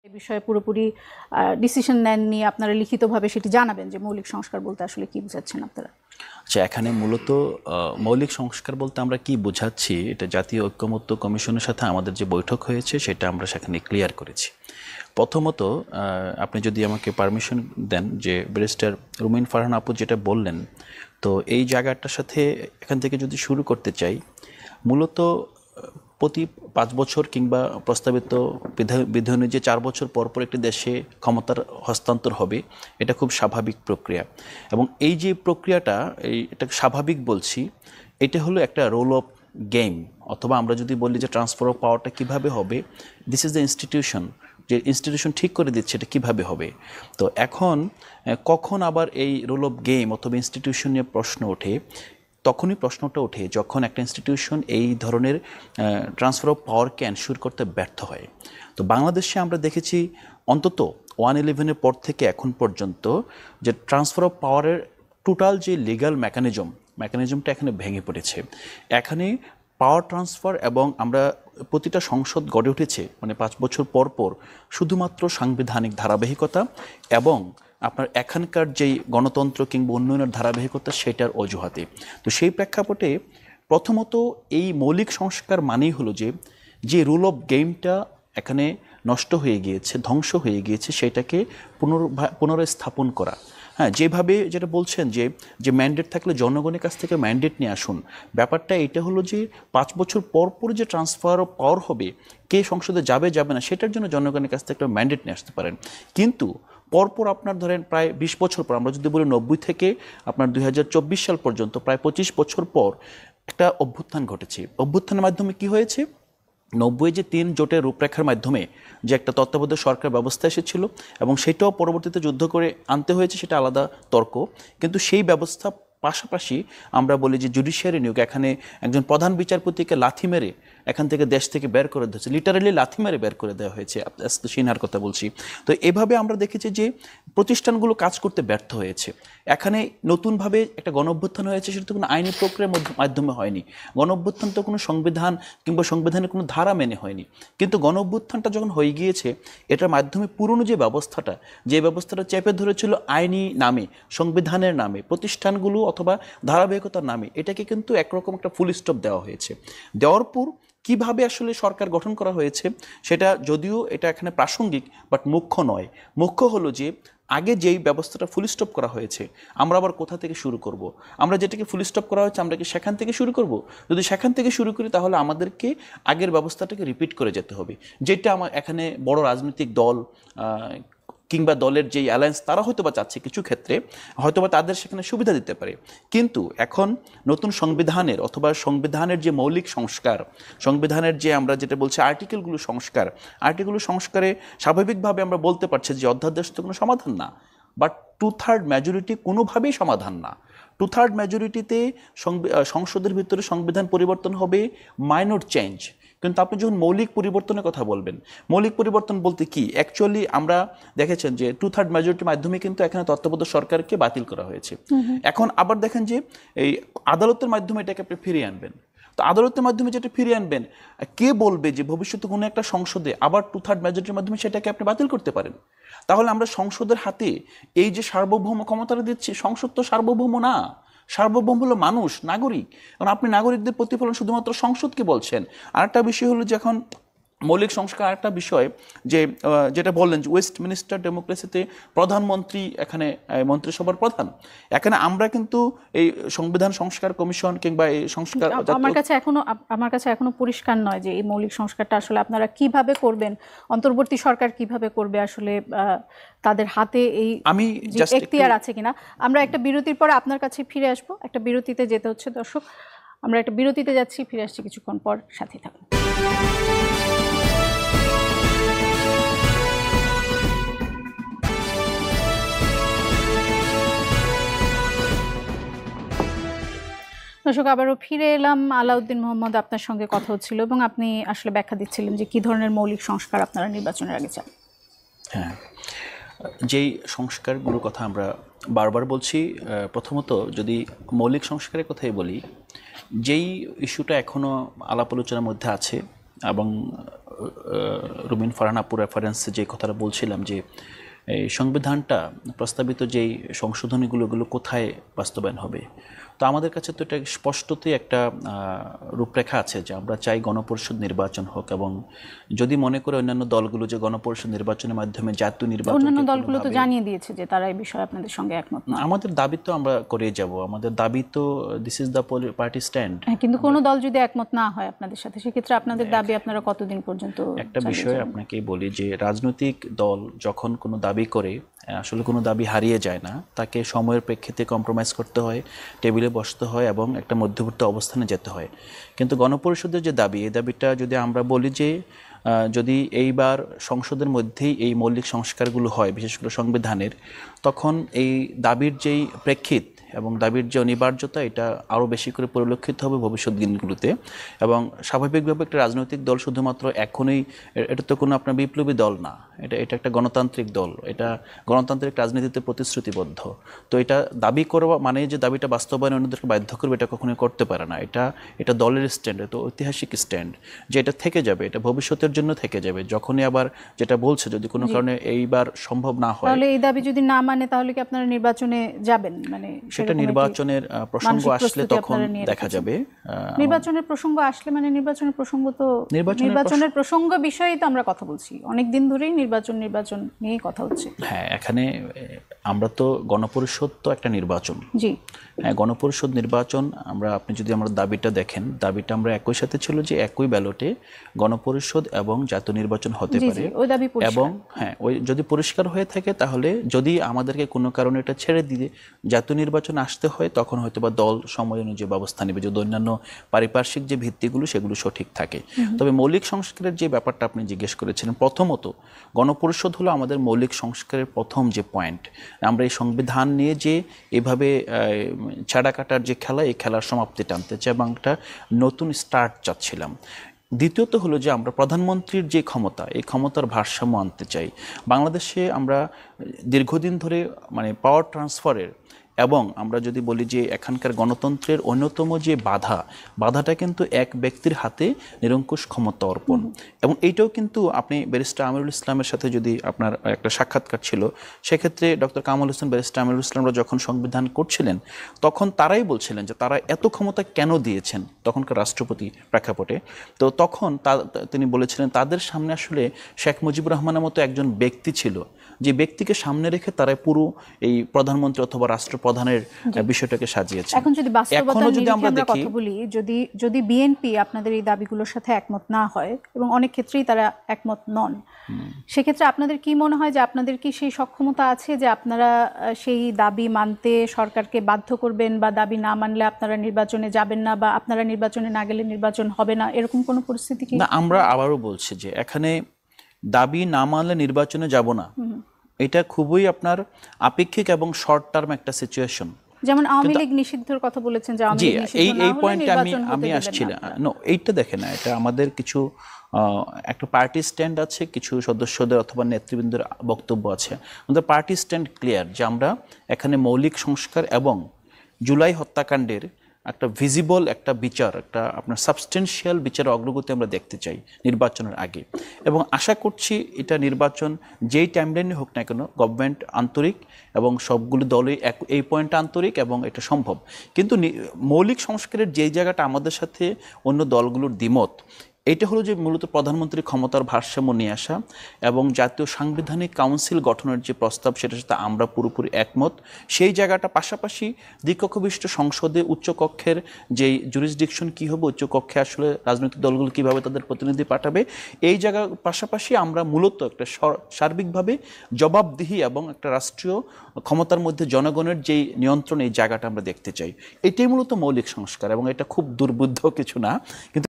এই বিষয়ে পুরোপুরি ডিসিশন নেননি, আপনারা লিখিতভাবে সেটি জানাবেন যে মৌলিক সংস্কার বলতে আসলে কি বোঝাচ্ছেন আপনারা। আচ্ছা, এখানে মূলত মৌলিক সংস্কার বলতে আমরা কি বোঝাচ্ছি, এটা জাতীয় ঐক্যমত্য কমিশনের সাথে আমাদের যে বৈঠক হয়েছে সেটা আমরা সেখানে ক্লিয়ার করেছি। প্রথমত, আপনি যদি আমাকে পারমিশন দেন, যে ব্যারিস্টার রুমিন ফারহান আপু যেটা বললেন, তো এই জায়গাটার সাথে এখান থেকে যদি শুরু করতে চাই, মূলত প্রতি 5 বছর কিংবা প্রস্তাবিত বিধানে যে 4 বছর পর পর একটি দেশে ক্ষমতার হস্তান্তর হবে, এটা খুব স্বাভাবিক প্রক্রিয়া। এবং এই যে প্রক্রিয়াটা, এটা স্বাভাবিক বলছি, এটা হলো একটা রোল অফ গেম, অথবা আমরা যদি বলি যে ট্রান্সফার অফ পাওয়ারটা কীভাবে হবে, দিস ইজ দ্য ইনস্টিটিউশন, যে ইনস্টিটিউশন ঠিক করে দিচ্ছে এটা কীভাবে হবে। তো এখন কখন আবার এই রোল অফ গেম অথবা ইনস্টিটিউশন নিয়ে প্রশ্ন ওঠে, তখনই প্রশ্নটা ওঠে যখন একটা ইনস্টিটিউশন এই ধরনের ট্রান্সফার অফ পাওয়ারকে এনশিওর করতে ব্যর্থ হয়। তো বাংলাদেশে আমরা দেখেছি অন্তত 111-এর পর থেকে এখন পর্যন্ত যে ট্রান্সফার অফ পাওয়ারের টোটাল যে লিগ্যাল মেকানিজমটা এখানে ভেঙে পড়েছে। এখানে পাওয়ার ট্রান্সফার এবং আমরা প্রতিটা সংসদ গড়ে উঠেছে মানে 5 বছর পর পর শুধুমাত্র সাংবিধানিক ধারাবাহিকতা এবং আপনার এখানকার যেই গণতন্ত্র কিংবা উন্নয়নের ধারাবাহিকতা সেটার অজুহাতে। তো সেই প্রেক্ষাপটে প্রথমত এই মৌলিক সংস্কার মানেই হলো যে রুল অফ গেমটা এখানে নষ্ট হয়ে গিয়েছে, ধ্বংস হয়ে গিয়েছে, সেটাকে পুনরায় স্থাপন করা। হ্যাঁ, যেভাবে যেটা বলছেন যে ম্যান্ডেট থাকলে জনগণের কাছ থেকে ম্যান্ডেট নিয়ে আসুন, ব্যাপারটা এটা হলো যে 5 বছর পর পর যে ট্রান্সফার অফ পাওয়ার হবে, কে সংসদে যাবে না সেটার জন্য জনগণের কাছ থেকে একটা ম্যান্ডেট নিয়ে আসতে পারেন। কিন্তু পরপর আপনার ধরেন প্রায় 20 বছর পর, আমরা যদি বলি 90 থেকে আপনার 2024 সাল পর্যন্ত প্রায় 25 বছর পর একটা অভ্যুত্থান ঘটেছে। অভ্যুত্থানের মাধ্যমে কি হয়েছে, 90 যে 3 জোটের রূপরেখার মাধ্যমে যে একটা তত্ত্বাবধায়ক সরকার ব্যবস্থা এসেছিল এবং সেটাও পরবর্তীতে যুদ্ধ করে আনতে হয়েছে, সেটা আলাদা তর্ক, কিন্তু সেই ব্যবস্থা পাশাপাশি আমরা বলি যে জুডিশিয়ারি নিয়োগ, এখানে একজন প্রধান বিচারপতিকে লাথি মেরে এখান থেকে দেশ থেকে বের করে দিয়েছে, লিটারালি লাথি মেরে বের করে দেওয়া হয়েছে, আজকে সিনহার কথা বলছি। তো এভাবে আমরা দেখেছি যে প্রতিষ্ঠানগুলো কাজ করতে ব্যর্থ হয়েছে। এখানে নতুনভাবে একটা গণঅভ্যুত্থান হয়েছে, সেটা তো কোনো আইনি প্রক্রিয়ার মাধ্যমে হয়নি। গণঅভ্যুত্থান তো কোনো সংবিধান কিংবা সংবিধানের কোনো ধারা মেনে হয়নি, কিন্তু গণঅভ্যুত্থানটা যখন হয়ে গিয়েছে, এটার মাধ্যমে পুরনো যে ব্যবস্থাটা চেপে ধরেছিল আইনি নামে, সংবিধানের নামে, প্রতিষ্ঠানগুলো অথবা ধারাবাহিকতার নামে, এটাকে কিন্তু একরকম একটা ফুল স্টপ দেওয়া হয়েছে। দেওয়ার পর কিভাবে আসলে সরকার গঠন করা হয়েছে সেটা যদিও এটা এখানে প্রাসঙ্গিক, বাট মুখ্য নয়। মুখ্য হলো যে আগে যেই ব্যবস্থাটা ফুল স্টপ করা হয়েছে, আমরা আবার কোথা থেকে শুরু করব? আমরা যেটাকে ফুল স্টপ করা হয়েছে, আমরা কি সেখান থেকে শুরু করব? যদি সেখান থেকে শুরু করি তাহলে আমাদেরকে আগের ব্যবস্থাটাকে রিপিট করে যেতে হবে, যেটা আমার এখানে বড় রাজনৈতিক দল কিংবা দলের যেই অ্যালায়েন্স তারা হয়তো বা চাচ্ছে, কিছু ক্ষেত্রে হয়তো বা তাদের সেখানে সুবিধা দিতে পারে। কিন্তু এখন নতুন সংবিধানের অথবা সংবিধানের যে মৌলিক সংস্কার, সংবিধানের যে আমরা যেটা বলছি আর্টিকেলগুলো সংস্কারে স্বাভাবিকভাবে আমরা বলতে পারছি যে অধ্যাদেশ তো কোনো সমাধান না, বাট 2/3 মেজরিটি কোনোভাবেই সমাধান না। 2/3 মেজরিটিতে সংসদের ভিতরে সংবিধান পরিবর্তন হবে মাইনর চেঞ্জ, কিন্তু আপনি যখন মৌলিক পরিবর্তনের কথা বলবেন, মৌলিক পরিবর্তন বলতে কি, অ্যাকচুয়ালি আমরা দেখেছেন যে 2/3 মেজরিটির মাধ্যমে কিন্তু এখানে তত্ত্বাবধায়ক সরকারকে বাতিল করা হয়েছে। এখন আবার দেখেন যে এই আদালতের মাধ্যমে এটাকে আপনি ফিরিয়ে আনবেন। তো আদালতের মাধ্যমে যেটা ফিরিয়ে আনবেন, কে বলবে যে ভবিষ্যতে কোনো একটা সংসদে আবার 2/3 মেজরিটির মাধ্যমে সেটাকে আপনি বাতিল করতে পারেন? তাহলে আমরা সংসদের হাতে এই যে সার্বভৌম ক্ষমতাটা দিচ্ছি, সংসদ তো সার্বভৌম না, সার্বভৌম হলো মানুষ, নাগরিক। কারণ আপনি নাগরিকদের প্রতিফলন শুধুমাত্র সংসদকে বলছেন। আরেকটা বিষয় হলো যে এখন মৌলিক সংস্কার আরেকটা বিষয় যেটা বললেন যে ওয়েস্টমিনিস্টার ডেমোক্রেসিতে প্রধানমন্ত্রী এখানে মন্ত্রিসভার প্রধান। এখানে আমরা কিন্তু এই সংবিধান সংস্কার কমিশন কিংবা এই সংস্কার, আমার কাছে এখনো পরিষ্কার নয় যে এই মৌলিক সংস্কারটা আসলে আপনারা কিভাবে করবেন, অন্তর্বর্তী সরকার কিভাবে করবে, আসলে তাদের হাতে এই এখতিয়ার আছে কিনা। আমরা একটা বিরতির পরে আপনার কাছে ফিরে আসবো, একটা বিরতিতে যেতে হচ্ছে দর্শক, আমরা একটা বিরতিতে যাচ্ছি, ফিরে আসছি কিছুক্ষণ পর, সাথে থাকুন। দর্শক, আবারও ফিরে এলাম। আলাউদ্দিন মোহাম্মদ আপনার সঙ্গে কথা হচ্ছিল এবং আপনি আসলে ব্যাখ্যা দিচ্ছিলেন যে কী ধরনের মৌলিক সংস্কার আপনারা নির্বাচনের আগে চান। হ্যাঁ, যেই সংস্কারগুলোর কথা আমরা বারবার বলছি, প্রথমত যদি মৌলিক সংস্কারের কথাই বলি, যেই ইস্যুটা এখনও আলাপ আলোচনার মধ্যে আছে এবং রুমিন ফারহানাপুর রেফারেন্সে যে কথাটা বলছিলাম যে এই সংবিধানটা প্রস্তাবিত যেই সংশোধনীগুলো এগুলো কোথায় বাস্তবায়ন হবে, তো আমাদের কাছে তো এটা স্পষ্টতই একটা রূপরেখা আছে যে আমরা চাই গণপরিষদ নির্বাচন হোক, এবং যদি মনে করে অন্যান্য দলগুলো যে গণপরিষদ নির্বাচনের মাধ্যমে জাতীয় নির্বাচন, অন্যান্য দলগুলো তো জানিয়ে দিয়েছে যে তারা এই বিষয়ে আপনাদের সঙ্গে একমত না। আমাদের দাবি তো আমরা করে যাব, আমাদের দাবি তো this is the party stand. কিন্তু কোনো দল যদি একমত না হয় আপনাদের সাথে, সেক্ষেত্রে আপনাদের দাবি আপনারা কতদিন পর্যন্ত? একটা বিষয় আপনাকেই বলি যে রাজনৈতিক দল যখন কোনো দাবি করে, আসলে কোনো দাবি হারিয়ে যায় না, তাকে সময়ের প্রেক্ষিতে কম্প্রোমাইজ করতে হয়, টেবিলে বসতে হয় এবং একটা মধ্যবর্তী অবস্থানে যেতে হয়। কিন্তু গণপরিষদের যে দাবি, এই দাবিটা যদি আমরা বলি যে যদি এইবার সংসদের মধ্যেই এই মৌলিক সংস্কারগুলো হয়, বিশেষ করে সংবিধানের, তখন এই দাবির যেই প্রেক্ষিত এবং দাবির যে অনিবার্যতা, এটা আরও বেশি করে পরিলক্ষিত হবে ভবিষ্যৎ দিনগুলোতে। এবং স্বাভাবিকভাবে একটা রাজনৈতিক দল শুধুমাত্র এখনই, এটা তো কোনো আপনার বিপ্লবী দল না, এটা একটা গণতান্ত্রিক দল, এটা গণতান্ত্রিক রাজনীতিতে প্রতিশ্রুতিবদ্ধ। তো এটা দাবি করবা মানে যে দাবিটা বাস্তবায়ন অন্যদেরকে বাধ্য করবে, এটা কখনোই করতে পারে না। এটা দলের স্ট্যান্ড, এটা ঐতিহাসিক স্ট্যান্ড, যে এটা থেকে যাবে, এটা ভবিষ্যতের জন্য থেকে যাবে। যখনই আবার যেটা বলছে যদি কোনো কারণে এইবার সম্ভব না হয়, তাহলে এই দাবি যদি না মানে তাহলে কি আপনারা নির্বাচনে যাবেন? মানে সেটা নির্বাচনের প্রসঙ্গ আসলে তখন দেখা যাবে। নির্বাচনের প্রসঙ্গ আসলে মানে নির্বাচনের প্রসঙ্গ তো নির্বাচনের প্রসঙ্গ বিষয়েই তো আমরা কথা বলছি, অনেক দিন ধরেই নির্বাচন নিয়েই কথা হচ্ছে। হ্যাঁ, এখানে আমরা তো গণপরিষদ তো একটা নির্বাচন। জি হ্যাঁ, গণপরিষদ নির্বাচন আপনি যদি আমরা দাবিটা দেখেন, দাবিটা আমরা একই সাথে ছিল যে একই ব্যালটে গণপরিষদ এবং জাতীয় নির্বাচন হতে পারে। এবং হ্যাঁ, ওই যদি পরিষ্কার হয়ে থাকে, তাহলে যদি আমাদেরকে কোনো কারণে এটা ছেড়ে দিয়ে জাতীয় নির্বাচন আসতে হয়, তখন হয়তো বা দল সময় অনুযায়ী ব্যবস্থা নেবে, যদি অন্যান্য পারিপার্শ্বিক যে ভিত্তিগুলো সেগুলো সঠিক থাকে। তবে মৌলিক সংস্কারের যে ব্যাপারটা আপনি জিজ্ঞেস করেছিলেন, প্রথমত গণপরিষদ হলো আমাদের মৌলিক সংস্কারের প্রথম যে পয়েন্ট। আমরা এই সংবিধান নিয়ে যে এভাবে ছাড়া কাটার যে খেলা, এই খেলার সমাপ্তি টানতে চাই এবং একটা নতুন স্টার্ট চাচ্ছিলাম। দ্বিতীয়ত হলো যে আমরা প্রধানমন্ত্রীর যে ক্ষমতা, এই ক্ষমতার ভারসাম্য আনতে চাই। বাংলাদেশে আমরা দীর্ঘদিন ধরে মানে পাওয়ার ট্রান্সফারের, এবং আমরা যদি বলি যে এখানকার গণতন্ত্রের অন্যতম যে বাধাটা কিন্তু এক ব্যক্তির হাতে নিরঙ্কুশ ক্ষমতা অর্পণ। এবং এইটাও কিন্তু আপনি ব্যারিস্টার আমিরুল ইসলামের সাথে যদি আপনার একটা সাক্ষাৎকার ছিল, সেক্ষেত্রে ডক্টর কামাল হোসেন, ব্যারিস্টার আমিরুল ইসলামরা যখন সংবিধান করছিলেন, তখন তারাই বলছিলেন যে তারা এত ক্ষমতা কেন দিয়েছেন তখনকার রাষ্ট্রপতি প্রেক্ষাপটে। তো তখন তিনি বলেছিলেন তাদের সামনে আসলে শেখ মুজিবুর রহমানের মতো একজন ব্যক্তি ছিল, যে ব্যক্তিকে সামনে রেখে তারা পুরো এই প্রধানমন্ত্রী অথবা রাষ্ট্রপ্রধানের বিষয়টাকে সাজিয়েছে। এখন যদি বাস্তবতা নিয়ে আমরা কথা বলি, যদি বিএনপি আপনাদের এই দাবিগুলোর সাথে একমত না হয়, এবং অনেক ক্ষেত্রেই তারা একমত নন, সেক্ষেত্রে আপনাদের কি মনে হয় যে আপনাদের কি সেই সক্ষমতা আছে যে আপনারা সেই দাবি মানতে সরকারকে বাধ্য করবেন, বা দাবি না মানলে আপনারা নির্বাচনে যাবেন না, বা আপনারা নির্বাচনে না গেলে নির্বাচন হবে না, এরকম কোনো পরিস্থিতি কি? না, আমরা আবারও বলছি যে এখানে দাবি না মানলে নির্বাচনে যাব না, এটা খুবই আপনার আপেক্ষিক এবং শর্ট টার্ম একটা সিচুয়েশন। যেমন আওয়ামী লীগ নিষিদ্ধের কথা বলেছেন, যে আওয়ামী লীগ নিষিদ্ধ না হলে নির্বাচন আমি আসছিলাম। এইটা দেখেন না, এটা আমাদের কিছু একটা পার্টি স্ট্যান্ড আছে, কিছু সদস্যদের অথবা নেতৃবৃন্দের বক্তব্য আছে। আমাদের পার্টি স্ট্যান্ড ক্লিয়ার যে আমরা এখানে মৌলিক সংস্কার এবং জুলাই হত্যাকাণ্ডের একটা ভিজিবল একটা বিচার, একটা আপনার সাবস্টেন্সিয়াল বিচারের অগ্রগতি আমরা দেখতে চাই নির্বাচনের আগে। এবং আশা করছি এটা নির্বাচন যেই টাইমলাইনে হোক না কেন, গভর্নমেন্ট আন্তরিক এবং সবগুলো দলই এই পয়েন্টটা আন্তরিক এবং এটা সম্ভব। কিন্তু মৌলিক সংস্কারের যেই জায়গাটা আমাদের সাথে অন্য দলগুলোর দ্বিমত, এইটা হলো যে মূলত প্রধানমন্ত্রীর ক্ষমতার ভারসাম্য নিয়ে আসা এবং জাতীয় সাংবিধানিক কাউন্সিল গঠনের যে প্রস্তাব, সেটার সাথে আমরা পুরোপুরি একমত। সেই জায়গাটা পাশাপাশি দ্বিকক্ষবিষ্ট সংসদে উচ্চকক্ষের যেই জুরিসডিকশন কী হবে, উচ্চকক্ষে আসলে রাজনৈতিক দলগুলো কীভাবে তাদের প্রতিনিধি পাঠাবে, এই জায়গার পাশাপাশি আমরা মূলত একটা সার্বিকভাবে জবাবদিহি এবং একটা রাষ্ট্রীয় ক্ষমতার মধ্যে জনগণের যেই নিয়ন্ত্রণ, এই জায়গাটা আমরা দেখতে চাই। এটাই মূলত মৌলিক সংস্কার, এবং এটা খুব দুর্বোধ্য কিছু না। কিন্তু